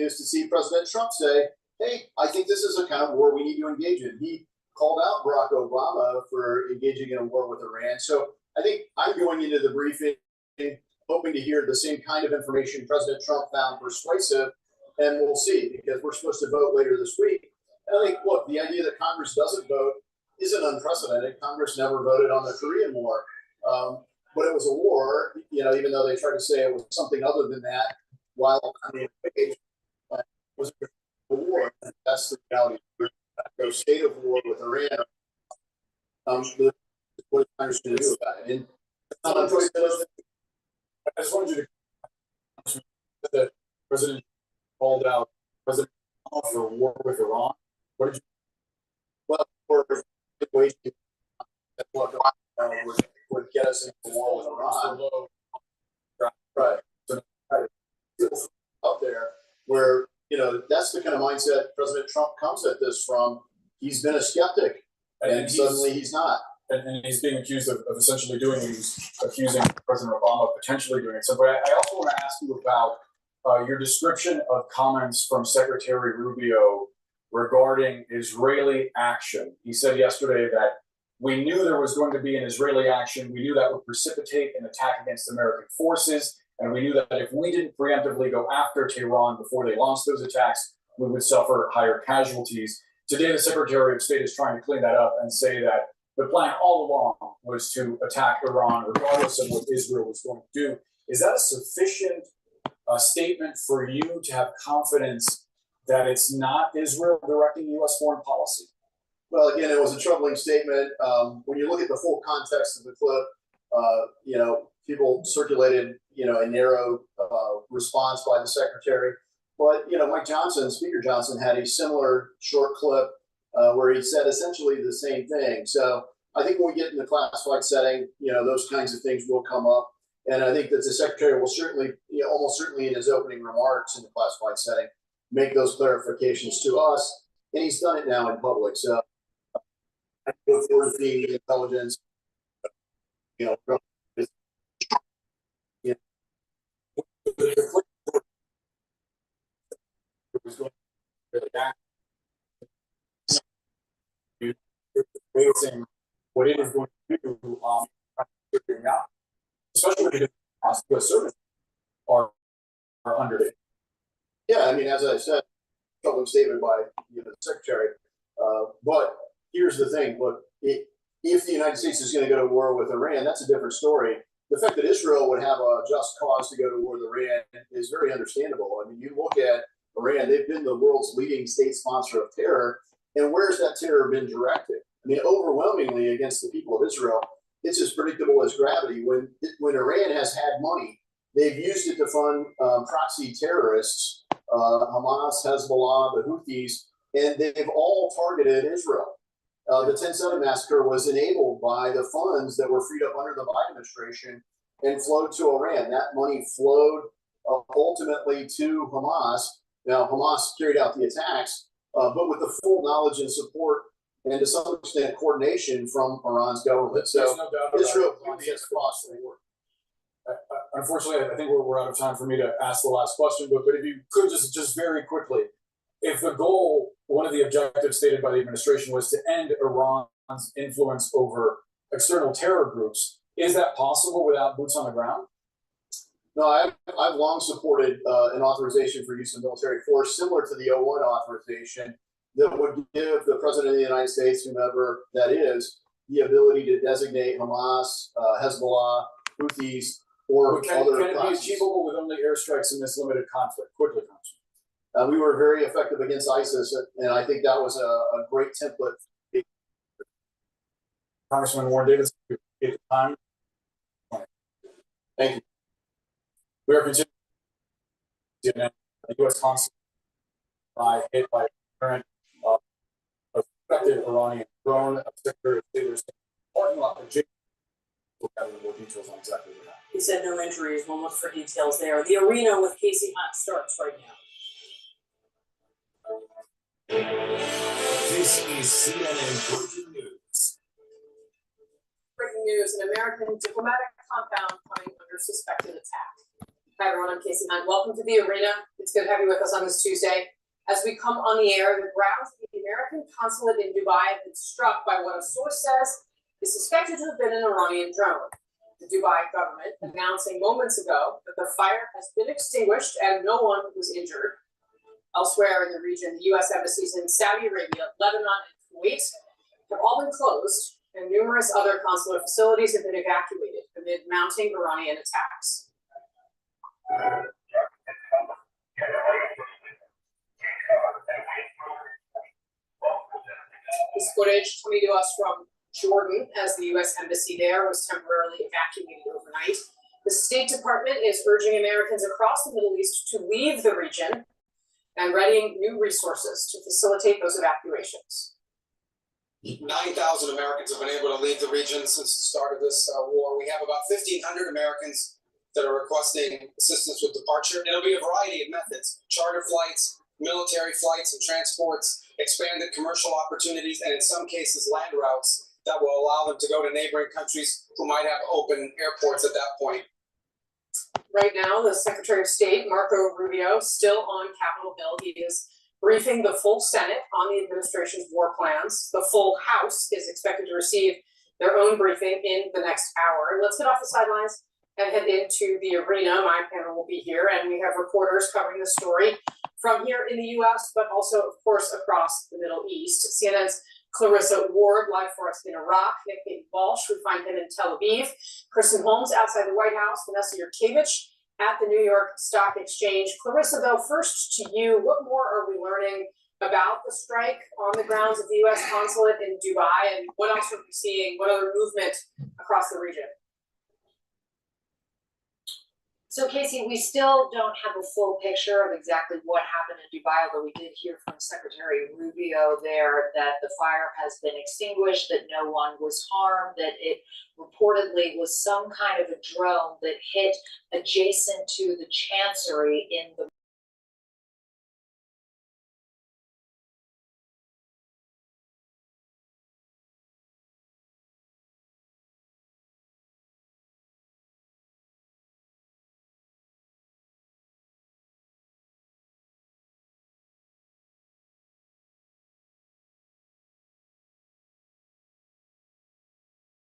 is to see President Trump say, hey, I think this is a kind of war we need to engage in. He called out Barack Obama for engaging in a war with Iran. So I think I'm going into the briefing hoping to hear the same kind of information President Trump found persuasive, and we'll see, because we're supposed to vote later this week. And I think, look, the idea that Congress doesn't vote isn't unprecedented. Congress never voted on the Korean War, but it was a war, even though they tried to say it was something other than that, while on the page was a war. That's the reality. No state of war with Iran. What is Congress going to do about it? And I just wanted you to that President called out President Obama for war with Iran. What did you? Well, for situation that would get us into war with Iran. Right. So up there, where that's the kind of mindset President Trump comes at this from. He's been a skeptic, and suddenly he's not. And he's being accused of essentially doing it. He's accusing President Obama of potentially doing it. So, but I also want to ask you about your description of comments from Secretary Rubio regarding Israeli action. He said yesterday that we knew there was going to be an Israeli action. We knew that would precipitate an attack against American forces. And we knew that if we didn't preemptively go after Tehran before they launched those attacks, we would suffer higher casualties. Today, the Secretary of State is trying to clean that up and say that the plan all along was to attack Iran, regardless of what Israel was going to do. Is that a sufficient statement for you to have confidence that it's not Israel directing U.S. foreign policy? Well, again, it was a troubling statement. When you look at the full context of the clip, people circulated, a narrow response by the secretary. But, Mike Johnson, Speaker Johnson, had a similar short clip where he said essentially the same thing. So I think when we get in the classified setting, those kinds of things will come up. And I think that the secretary will certainly, almost certainly in his opening remarks in the classified setting, make those clarifications to us. And he's done it now in public. So I look forward to seeing the intelligence, Facing what it is going to do, figuring out, especially when U.S. services are under it. Yeah, I mean, as I said, troubling statement by the secretary. But here's the thing: look, if the United States is going to go to war with Iran, that's a different story. The fact that Israel would have a just cause to go to war with Iran is very understandable. I mean, you look at Iran; they've been the world's leading state sponsor of terror, and where's that terror been directed? I mean, overwhelmingly against the people of Israel. It's as predictable as gravity. When Iran has had money, they've used it to fund proxy terrorists, Hamas, Hezbollah, the Houthis, and they've all targeted Israel. The 10/7 massacre was enabled by the funds that were freed up under the Biden administration and flowed to Iran. That money flowed ultimately to Hamas. Now, Hamas carried out the attacks, but with the full knowledge and support and to some extent coordination from Iran's government. So there's no doubt Israel would be across the war. Unfortunately, I think we're out of time for me to ask the last question, but if you could just very quickly, if the goal, one of the objectives stated by the administration was to end Iran's influence over external terror groups, is that possible without boots on the ground? No, I've long supported an authorization for use of military force similar to the 01 authorization that would give the President of the United States, whomever that is, the ability to designate Hamas, Hezbollah, Houthis, or can other it be achievable with only airstrikes in this limited conflict? Quickly, Congressman. We were very effective against ISIS, and I think that was a great template. Congressman Warren Davis, time. Thank you. We are continuing the U.S. consulate hit by current suspected Iranian drone. Secretary of State was parking lot of jail. We'll have more details on exactly what happened. He said no injuries. We'll look for details there. The arena with Casey Hunt starts right now. This is CNN Breaking News. Breaking news: an American diplomatic compound coming under suspected attack. Hi everyone, I'm Casey Hunt. Welcome to the arena. It's good to have you with us on this Tuesday. As we come on the air, the grounds of the American consulate in Dubai have been struck by what a source says is suspected to have been an Iranian drone. The Dubai government announcing moments ago that the fire has been extinguished and no one was injured. Elsewhere in the region, the U.S. embassies in Saudi Arabia, Lebanon, and Kuwait have all been closed, and numerous other consular facilities have been evacuated amid mounting Iranian attacks. This footage coming to us from Jordan, as the U.S. embassy there was temporarily evacuated overnight. The State Department is urging Americans across the Middle East to leave the region and readying new resources to facilitate those evacuations. 9,000 Americans have been able to leave the region since the start of this war. We have about 1,500 Americans that are requesting assistance with departure. It'll be a variety of methods: charter flights, military flights and transports, expanded commercial opportunities, and in some cases land routes that will allow them to go to neighboring countries who might have open airports at that point. Right now, the Secretary of State, Marco Rubio, still on Capitol Hill. He is briefing the full Senate on the administration's war plans. The full House is expected to receive their own briefing in the next hour. Let's get off the sidelines and head into the arena. My panel will be here, and we have reporters covering the story from here in the U.S., but also, of course, across the Middle East. CNN's Clarissa Ward live for us in Iraq. Nick Walsh, we find him in Tel Aviv. Kristen Holmes outside the White House. Vanessa Yurkevich at the New York Stock Exchange. Clarissa, though, first to you, what more are we learning about the strike on the grounds of the U.S. consulate in Dubai, and what else are we seeing? What other movement across the region? So, Casey, we still don't have a full picture of exactly what happened in Dubai, although we did hear from Secretary Rubio there that the fire has been extinguished, that no one was harmed, that it reportedly was some kind of a drone that hit adjacent to the chancery in the